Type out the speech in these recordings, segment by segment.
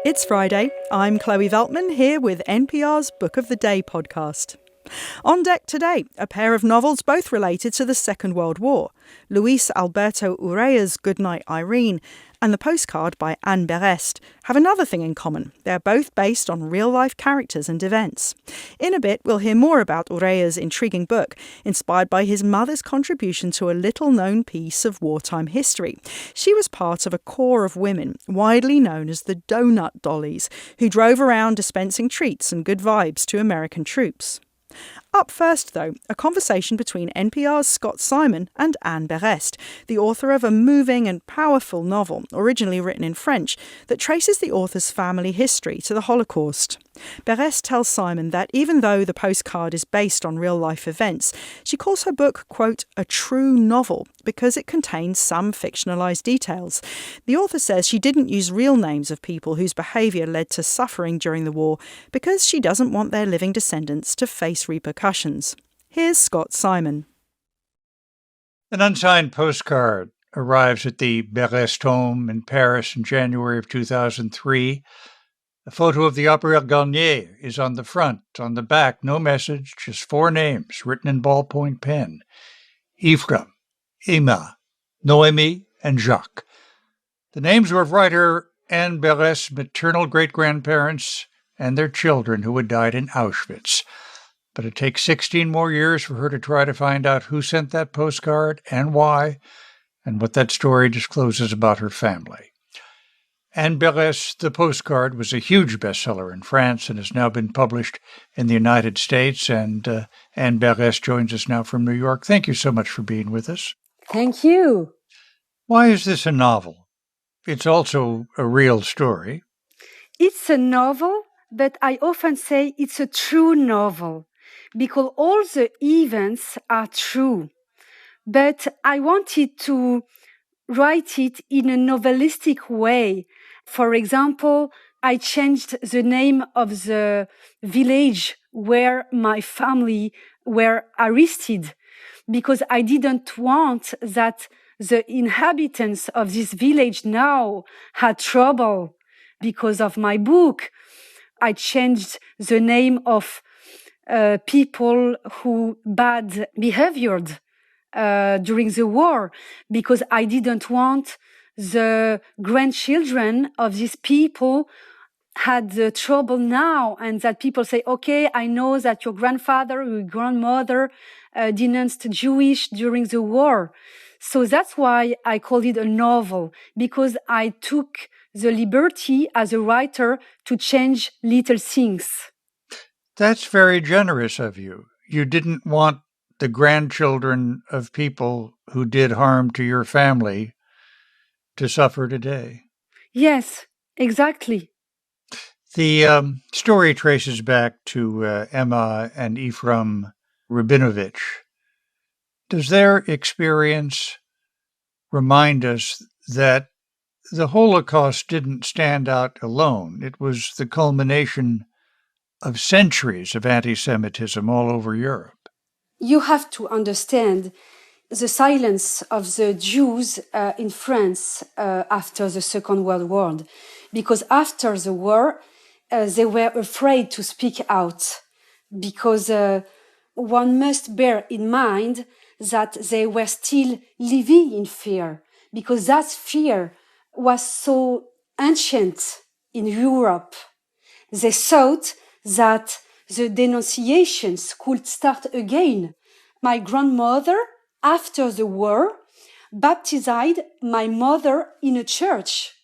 It's Friday. I'm Chloe Veltman here with NPR's Book of the Day podcast. On deck today, a pair of novels both related to the Second World War, Luis Alberto Urrea's Good Night, Irene and The Postcard by Anne Berest have another thing in common. They're both based on real-life characters and events. In a bit, we'll hear more about Urrea's intriguing book, inspired by his mother's contribution to a little-known piece of wartime history. She was part of a corps of women, widely known as the Donut Dollies, who drove around dispensing treats and good vibes to American troops. Up first, though, a conversation between NPR's Scott Simon and Anne Berest, the author of a moving and powerful novel, originally written in French, that traces the author's family history to the Holocaust. Berest tells Simon that even though The Postcard is based on real-life events, she calls her book, quote, a true novel, because it contains some fictionalised details. The author says she didn't use real names of people whose behaviour led to suffering during the war because she doesn't want their living descendants to face repercussions. Here's Scott Simon. An unsigned postcard arrives at the Berest home in Paris in January of 2003. A photo of the Opéra Garnier is on the front. On the back, no message, just 4 names written in ballpoint pen. Ephraim, Emma, Noémie, and Jacques. The names were of writer Anne Berest's maternal great-grandparents and their children who had died in Auschwitz. But it takes 16 more years for her to try to find out who sent that postcard and why, and what that story discloses about her family. Anne Berest's The Postcard was a huge bestseller in France and has now been published in the United States. And Anne Berest joins us now from New York. Thank you so much for being with us. Thank you. Why is this a novel? It's also a real story. It's a novel, but I often say it's a true novel because all the events are true. But I wanted to write it in a novelistic way. For example, I changed the name of the village where my family were arrested because I didn't want that the inhabitants of this village now had trouble because of my book. I changed the name of people who bad behaved during the war because I didn't want the grandchildren of these people had the trouble now, and that people say, okay, I know that your grandfather or your grandmother denounced Jewish during the war. So that's why I called it a novel, because I took the liberty as a writer to change little things. That's very generous of you. You didn't want the grandchildren of people who did harm to your family to suffer today. Yes, exactly. The story traces back to Emma and Ephraim Rabinovich. Does their experience remind us that the Holocaust didn't stand out alone? It was the culmination of centuries of anti-Semitism all over Europe. You have to understand the silence of the Jews in France after the Second World War, because after the war, they were afraid to speak out, because one must bear in mind that they were still living in fear, because that fear was so ancient in Europe. They thought that the denunciations could start again. My grandmother, after the war, baptized my mother in a church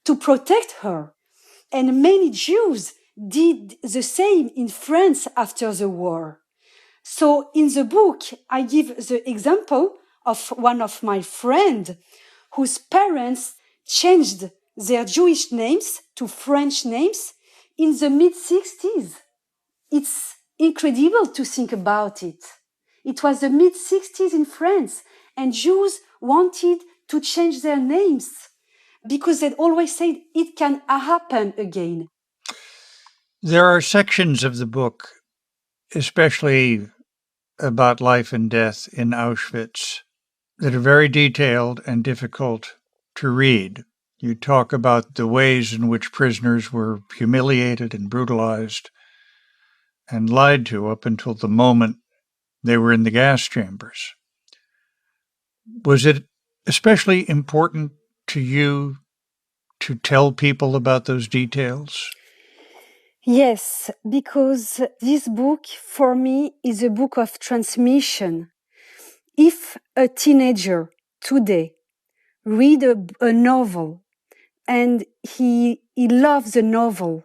to protect her. And many Jews did the same in France after the war. So in the book, I give the example of one of my friends whose parents changed their Jewish names to French names in the mid-60s. It's incredible to think about it. It was the mid-60s in France, and Jews wanted to change their names because they'd always said it can happen again. There are sections of the book, especially about life and death in Auschwitz, that are very detailed and difficult to read. You talk about the ways in which prisoners were humiliated and brutalized and lied to up until the moment they were in the gas chambers. Was it especially important to you to tell people about those details? Yes, because this book for me is a book of transmission. If a teenager today read a novel and he loves the novel,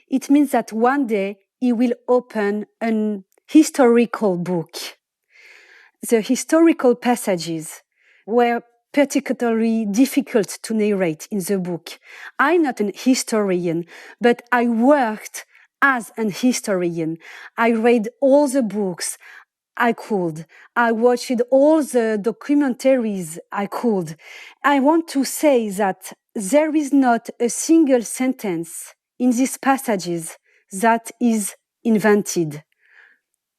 it means that one day he will open an historical book. The historical passages were particularly difficult to narrate in the book. I'm not an historian, but I worked as an historian. I read all the books I could. I watched all the documentaries I could. I want to say that there is not a single sentence in these passages that is invented.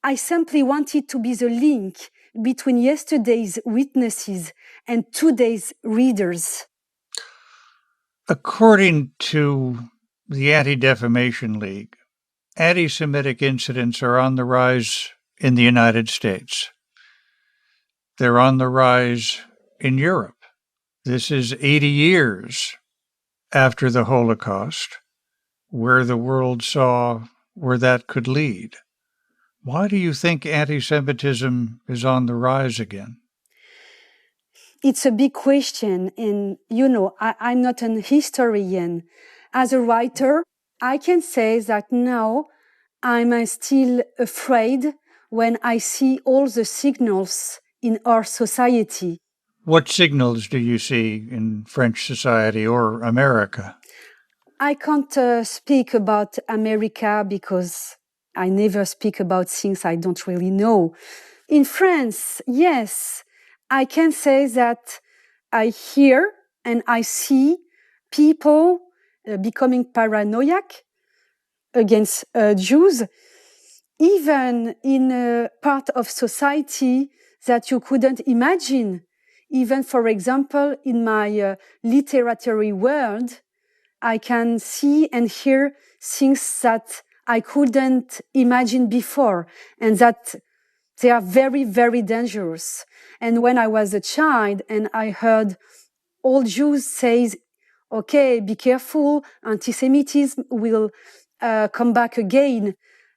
I simply wanted to be the link between yesterday's witnesses and today's readers. According to the Anti-Defamation League, anti-Semitic incidents are on the rise in the United States. They're on the rise in Europe. This is 80 years after the Holocaust, where the world saw where that could lead. Why do you think anti-Semitism is on the rise again? It's a big question, and I'm not an historian. As a writer, I can say that now I'm still afraid when I see all the signals in our society. What signals do you see in French society or America? I can't speak about America because I never speak about things I don't really know. In France, yes, I can say that I hear and I see people becoming paranoid against Jews, even in a part of society that you couldn't imagine. Even, for example, in my literary world, I can see and hear things that I couldn't imagine before, and that they are very, very dangerous. And when I was a child and I heard all Jews say, okay, be careful, anti-Semitism will come back again,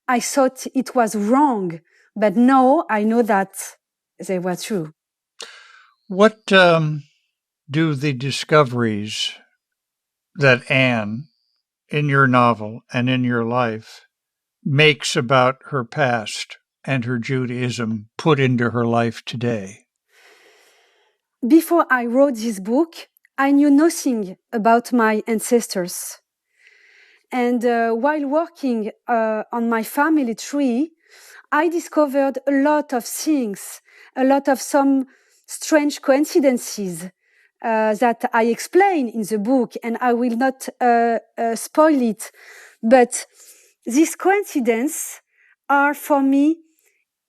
I thought it was wrong. But now I know that they were true. What do the discoveries that Anne, in your novel and in your life, makes about her past and her Judaism put into her life today? Before I wrote this book, I knew nothing about my ancestors. And while working on my family tree, I discovered a lot of things, a lot of some strange coincidences that I explain in the book, and I will not spoil it. But these coincidences are for me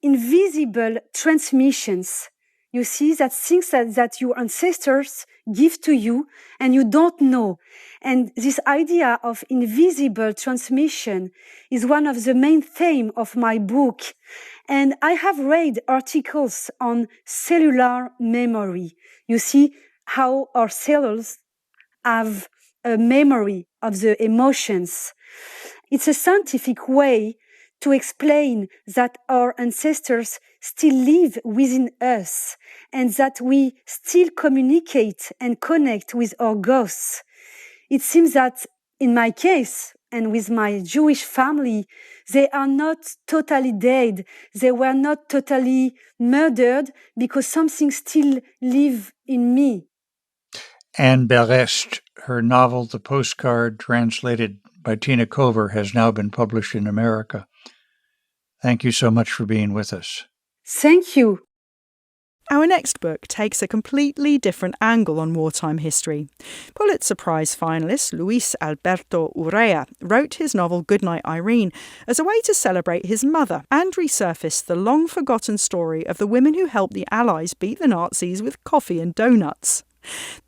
invisible transmissions. You see, that things that your ancestors give to you and you don't know. And this idea of invisible transmission is one of the main themes of my book. And I have read articles on cellular memory. You see how our cells have a memory of the emotions. It's a scientific way to explain that our ancestors still live within us and that we still communicate and connect with our ghosts. It seems that in my case and with my Jewish family, they are not totally dead. They were not totally murdered because something still lives in me. Anne Berest, her novel, The Postcard, translated by Tina Cover, has now been published in America. Thank you so much for being with us. Thank you. Our next book takes a completely different angle on wartime history. Pulitzer Prize finalist Luis Alberto Urrea wrote his novel Good Night, Irene as a way to celebrate his mother and resurface the long-forgotten story of the women who helped the Allies beat the Nazis with coffee and donuts.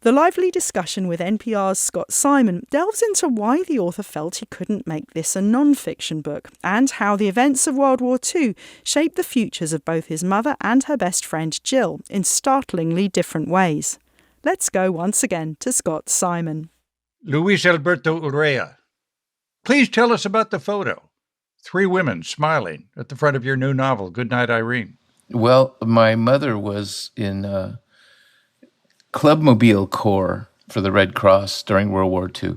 The lively discussion with NPR's Scott Simon delves into why the author felt he couldn't make this a non-fiction book, and how the events of World War II shaped the futures of both his mother and her best friend Jill in startlingly different ways. Let's go once again to Scott Simon. Luis Alberto Urrea, please tell us about the photo. 3 women smiling at the front of your new novel, Good Night, Irene. Well, my mother was in Clubmobile Corps for the Red Cross during World War II,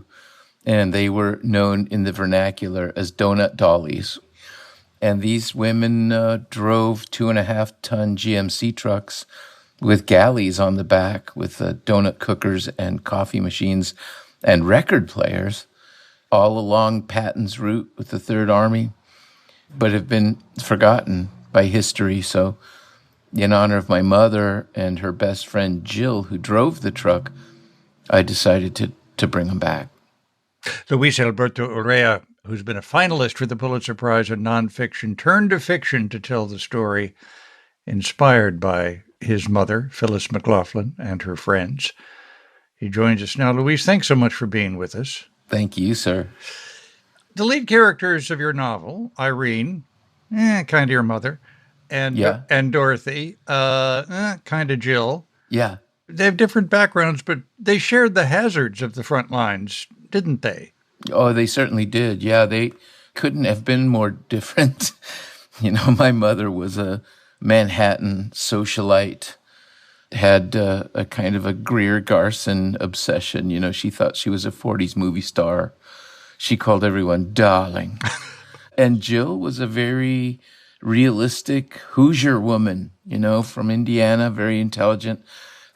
and they were known in the vernacular as donut dollies. And these women drove 2.5-ton GMC trucks with galleys on the back with donut cookers and coffee machines and record players all along Patton's route with the Third Army, but have been forgotten by history. So in honor of my mother and her best friend Jill, who drove the truck, I decided to bring them back. Luis Alberto Urrea, who's been a finalist for the Pulitzer Prize in nonfiction, turned to fiction to tell the story inspired by his mother, Phyllis McLaughlin, and her friends. He joins us now. Luis, thanks so much for being with us. Thank you, sir. The lead characters of your novel, Irene, kind of your mother, and Dorothy, kind of Jill. Yeah. They have different backgrounds, but they shared the hazards of the front lines, didn't they? Oh, they certainly did. Yeah, they couldn't have been more different. My mother was a Manhattan socialite, had a kind of a Greer Garson obsession. She thought she was a 40s movie star. She called everyone darling. And Jill was a very realistic Hoosier woman, from Indiana, very intelligent.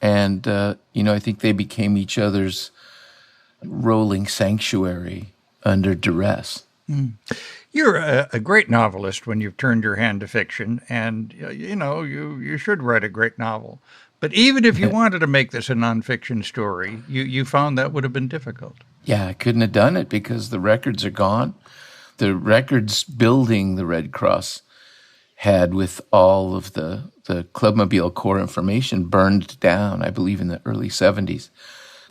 And, I think they became each other's rolling sanctuary under duress. Mm. You're a great novelist when you've turned your hand to fiction, and, you should write a great novel. But even if you wanted to make this a nonfiction story, you found that would have been difficult. Yeah, I couldn't have done it because the records are gone. The records building the Red Cross had, with all of the Clubmobile Corps information, burned down, I believe, in the early 70s.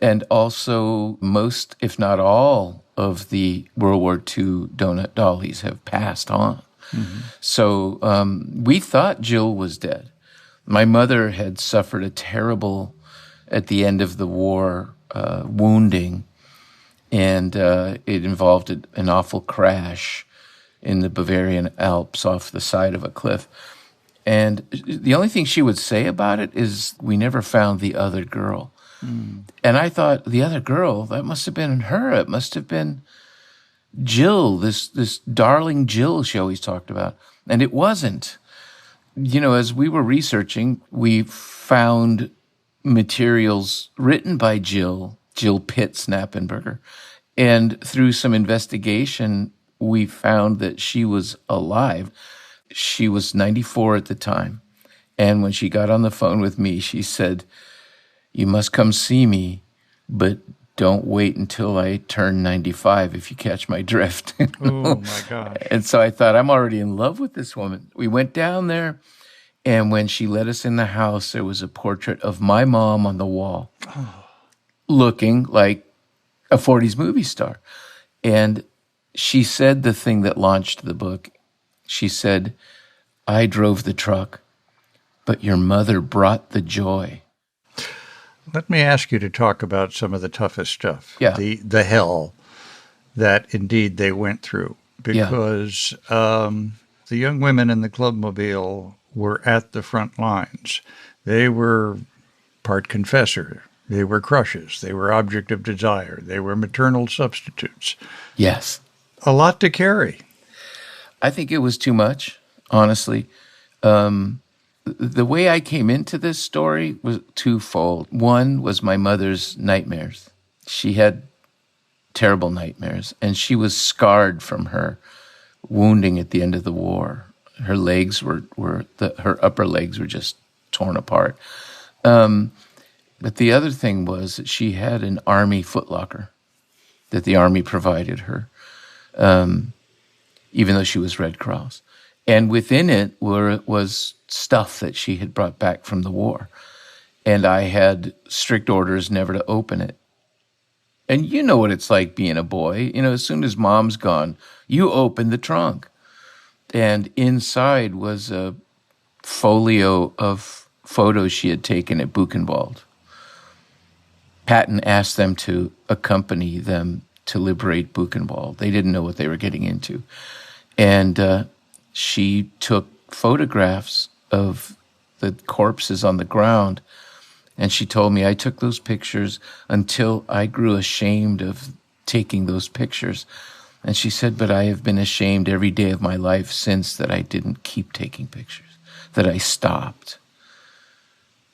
And also most, if not all, of the World War II donut dollies have passed on. Mm-hmm. So we thought Jill was dead. My mother had suffered a terrible, at the end of the war, wounding, and it involved an awful crash in the Bavarian Alps off the side of a cliff. And the only thing she would say about it is, we never found the other girl. Mm. And I thought, the other girl, that must have been her. It must have been Jill, this darling Jill she always talked about. And it wasn't. As we were researching, we found materials written by Jill Pitt Snappenberger. And through some investigation, we found that she was alive. She was 94 at the time. And when she got on the phone with me, she said, "You must come see me, but don't wait until I turn 95, if you catch my drift." Oh, my gosh. And so I thought, I'm already in love with this woman. We went down there, and when she let us in the house, there was a portrait of my mom on the wall, looking like a 40s movie star. And she said the thing that launched the book. She said, "I drove the truck, but your mother brought the joy." Let me ask you to talk about some of the toughest stuff. Yeah. The hell that indeed they went through. Because the young women in the Clubmobile were at the front lines. They were part confessor. They were crushes. They were object of desire. They were maternal substitutes. Yes. A lot to carry. I think it was too much, honestly. The way I came into this story was twofold. One was my mother's nightmares. She had terrible nightmares, and she was scarred from her wounding at the end of the war. Her legs her upper legs were just torn apart. But the other thing was that she had an Army footlocker that the Army provided her, even though she was Red Cross. And within it was stuff that she had brought back from the war. and I had strict orders never to open it. And you know what it's like being a boy. As soon as mom's gone, you open the trunk. And inside was a folio of photos she had taken at Buchenwald. Patton asked them to accompany them to liberate Buchenwald. They didn't know what they were getting into. And she took photographs of the corpses on the ground. And she told me, I took those pictures until I grew ashamed of taking those pictures. And she said, but I have been ashamed every day of my life since that I didn't keep taking pictures, that I stopped.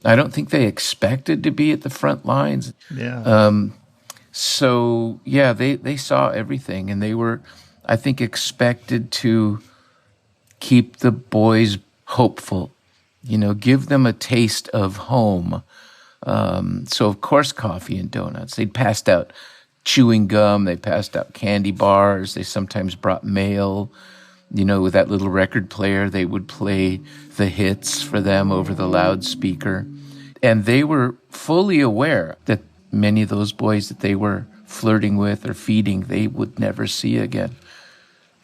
I don't think they expected to be at the front lines. Yeah. So, yeah, they saw everything, and they were, I think, expected to keep the boys hopeful, give them a taste of home. So, of course, coffee and donuts. They passed out chewing gum. They passed out candy bars. They sometimes brought mail. With that little record player, they would play the hits for them over the loudspeaker. And they were fully aware that many of those boys that they were flirting with or feeding, they would never see again.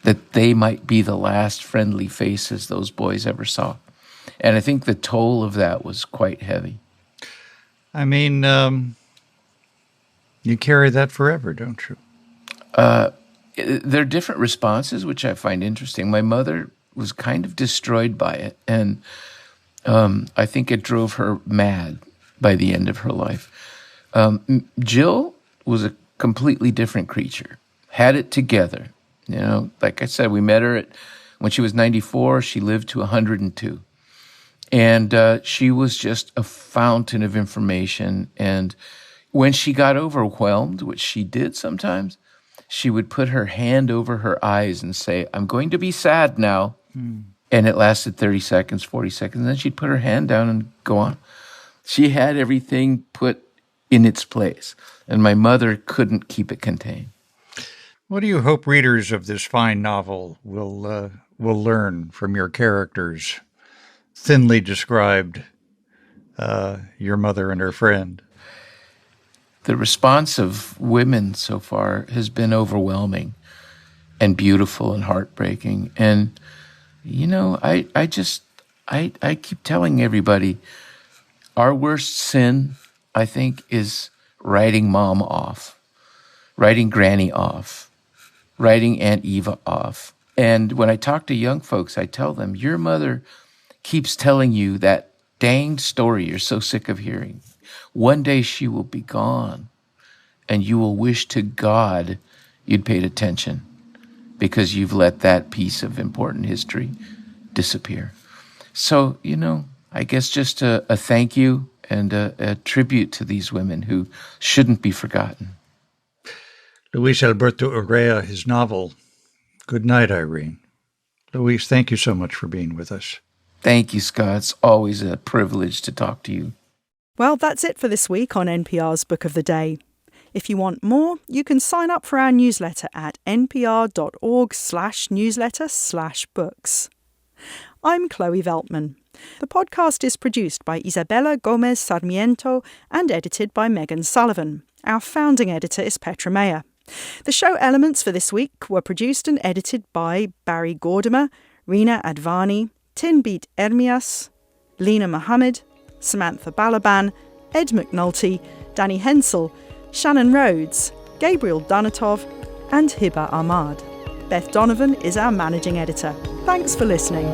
That they might be the last friendly faces those boys ever saw. And I think the toll of that was quite heavy. I mean, you carry that forever, don't you? There are different responses, which I find interesting. My mother was kind of destroyed by it, and I think it drove her mad by the end of her life. Jill was a completely different creature, had it together. Like I said, we met her when she was 94, she lived to 102. And she was just a fountain of information. And when she got overwhelmed, which she did sometimes, she would put her hand over her eyes and say, I'm going to be sad now. And it lasted 30 seconds, 40 seconds. And then she'd put her hand down and go on. She had everything put in its place. And my mother couldn't keep it contained. What do you hope readers of this fine novel will learn from your characters? Thinly described, your mother and her friend. The response of women so far has been overwhelming and beautiful and heartbreaking. And, I keep telling everybody, our worst sin, I think, is writing mom off, writing granny off, writing Aunt Eva off. And when I talk to young folks, I tell them, your mother keeps telling you that danged story you're so sick of hearing. One day she will be gone, and you will wish to God you'd paid attention because you've let that piece of important history disappear. So, I guess just a thank you and a tribute to these women who shouldn't be forgotten. Luis Alberto Urrea, his novel, Good Night, Irene. Luis, thank you so much for being with us. Thank you, Scott. It's always a privilege to talk to you. Well, that's it for this week on NPR's Book of the Day. If you want more, you can sign up for our newsletter at npr.org/newsletter/books. I'm Chloe Veltman. The podcast is produced by Isabella Gomez Sarmiento and edited by Megan Sullivan. Our founding editor is Petra Mayer. The show elements for this week were produced and edited by Barry Gordimer, Rina Advani, Tinbeat Ermias, Lena Mohammed, Samantha Balaban, Ed McNulty, Danny Hensel, Shannon Rhodes, Gabriel Donatov, and Hiba Ahmad. Beth Donovan is our managing editor. Thanks for listening.